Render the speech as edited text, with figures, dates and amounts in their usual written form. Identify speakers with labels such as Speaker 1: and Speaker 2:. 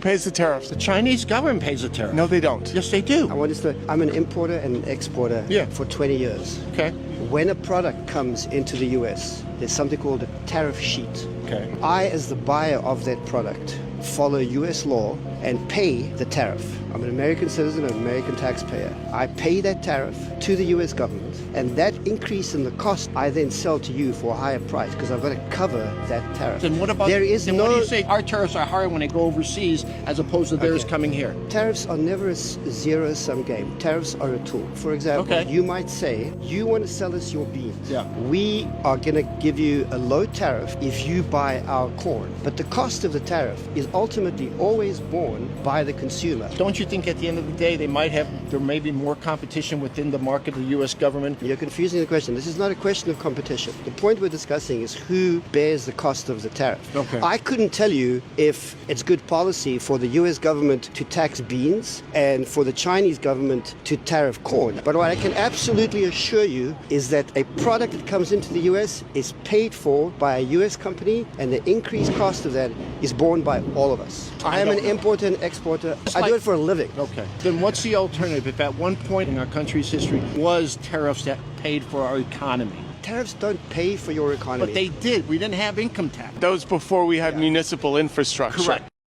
Speaker 1: Pays the tariffs?
Speaker 2: The Chinese government pays the tariff.
Speaker 1: No, they don't.
Speaker 2: Yes, they do.
Speaker 3: I'm an importer and an exporter for 20 years.
Speaker 2: Okay.
Speaker 3: When a product comes into the US, there's something called a tariff sheet.
Speaker 2: Okay.
Speaker 3: I, as the buyer of that product, follow US law and pay the tariff. I'm an American citizen, an American taxpayer. I pay that tariff to the US government, and that increase in the cost I then sell to you for a higher price because I've got to cover that tariff.
Speaker 2: Then what about
Speaker 3: there is
Speaker 2: then
Speaker 3: no
Speaker 2: what do you say our tariffs are higher when they go overseas as opposed to theirs coming here?
Speaker 3: Tariffs are never a zero-sum game. Tariffs are a tool. For example, you might say, you want to sell us your beans.
Speaker 2: Yeah.
Speaker 3: We are going to give you a low tariff if you buy our corn. But the cost of the tariff is ultimately always borne by the consumer.
Speaker 2: Don't you think at the end of the day there may be more competition within the market of the U.S. government?
Speaker 3: You're confusing the question. This is not a question of competition. The point we're discussing is who bears the cost of the tariff.
Speaker 2: Okay.
Speaker 3: I couldn't tell you if it's good policy for the U.S. government to tax beans and for the Chinese government to tariff corn. But what I can absolutely assure you is that a product that comes into the U.S. is paid for by a U.S. company, and the increased cost of that is borne by all of us. I am an importer and exporter. I do it for a living.
Speaker 2: Okay. Then what's the alternative if at one point in our country's history was tariffs that paid for our economy?
Speaker 3: Tariffs don't pay for your economy.
Speaker 2: But they did. We didn't have income tax.
Speaker 1: That was before we had municipal infrastructure.
Speaker 2: Correct.